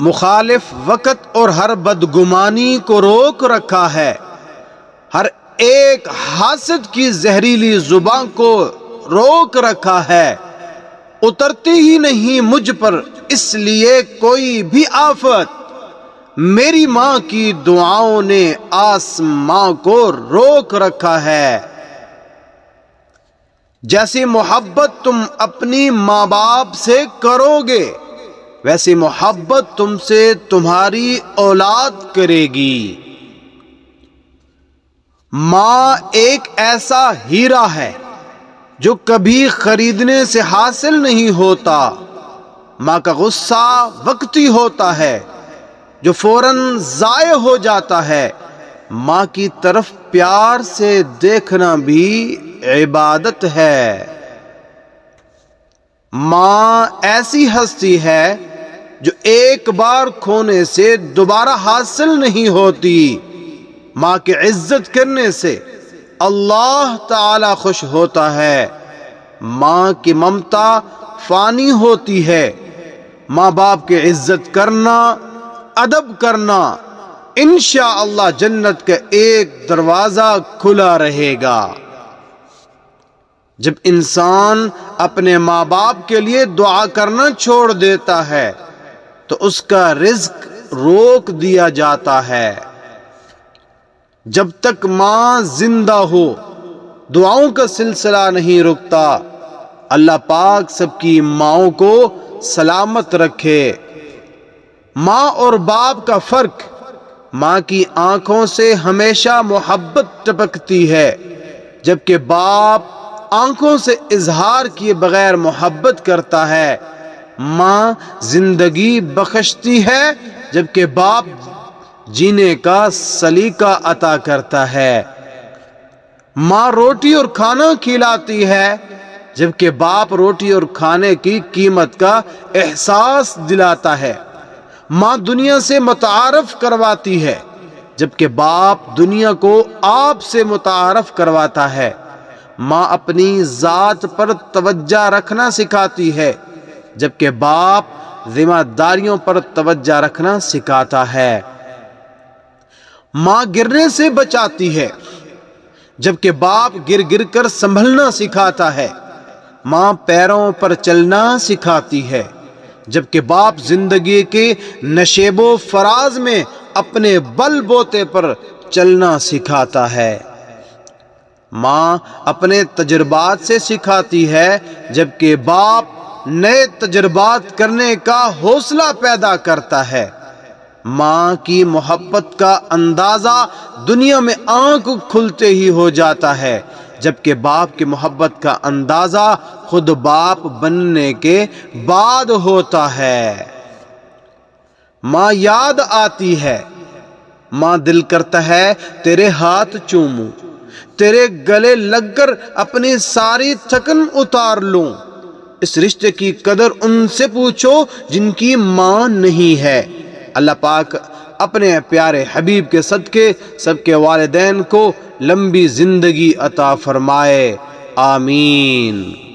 مخالف وقت اور ہر بدگمانی کو روک رکھا ہے، ہر ایک حاسد کی زہریلی زبان کو روک رکھا ہے، اترتی ہی نہیں مجھ پر اس لیے کوئی بھی آفت، میری ماں کی دعاؤں نے آسماں کو روک رکھا ہے۔ جیسی محبت تم اپنی ماں باپ سے کرو گے ویسی محبت تم سے تمہاری اولاد کرے گی۔ ماں ایک ایسا ہیرا ہے جو کبھی خریدنے سے حاصل نہیں ہوتا۔ ماں کا غصہ وقتی ہوتا ہے جو فوراً ضائع ہو جاتا ہے۔ ماں کی طرف پیار سے دیکھنا بھی عبادت ہے۔ ماں ایسی ہستی ہے جو ایک بار کھونے سے دوبارہ حاصل نہیں ہوتی۔ ماں کی عزت کرنے سے اللہ تعالی خوش ہوتا ہے۔ ماں کی ممتا فانی ہوتی ہے۔ ماں باپ کی عزت کرنا، ادب کرنا، انشاءاللہ جنت کا ایک دروازہ کھلا رہے گا۔ جب انسان اپنے ماں باپ کے لیے دعا کرنا چھوڑ دیتا ہے تو اس کا رزق روک دیا جاتا ہے۔ جب تک ماں زندہ ہو دعاؤں کا سلسلہ نہیں رکتا۔ اللہ پاک سب کی ماؤں کو سلامت رکھے۔ ماں اور باپ کا فرق، ماں کی آنکھوں سے ہمیشہ محبت ٹپکتی ہے جبکہ باپ آنکھوں سے اظہار کیے بغیر محبت کرتا ہے۔ ماں زندگی بخشتی ہے جبکہ باپ جینے کا سلیقہ عطا کرتا ہے۔ ماں روٹی اور کھانا کھلاتی ہے جبکہ باپ روٹی اور کھانے کی قیمت کا احساس دلاتا ہے۔ ماں دنیا سے متعارف کرواتی ہے جبکہ باپ دنیا کو آپ سے متعارف کرواتا ہے۔ ماں اپنی ذات پر توجہ رکھنا سکھاتی ہے جبکہ باپ ذمہ داریوں پر توجہ رکھنا سکھاتا ہے۔ ماں گرنے سے بچاتی ہے جبکہ باپ گر گر کر سنبھلنا سکھاتا ہے۔ ماں پیروں پر چلنا سکھاتی ہے جبکہ باپ زندگی کے نشیب و فراز میں اپنے بل بوتے پر چلنا سکھاتا ہے۔ ماں اپنے تجربات سے سکھاتی ہے جبکہ باپ نئے تجربات کرنے کا حوصلہ پیدا کرتا ہے۔ ماں کی محبت کا اندازہ دنیا میں آنکھ کھلتے ہی ہو جاتا ہے جبکہ باپ کی محبت کا اندازہ خود باپ بننے کے بعد ہوتا ہے۔ ماں یاد آتی ہے، ماں دل کرتا ہے تیرے ہاتھ چوموں، تیرے گلے لگ کر اپنی ساری تھکن اتار لوں۔ اس رشتے کی قدر ان سے پوچھو جن کی ماں نہیں ہے۔ اللہ پاک اپنے پیارے حبیب کے صدقے سب کے والدین کو لمبی زندگی عطا فرمائے، آمین۔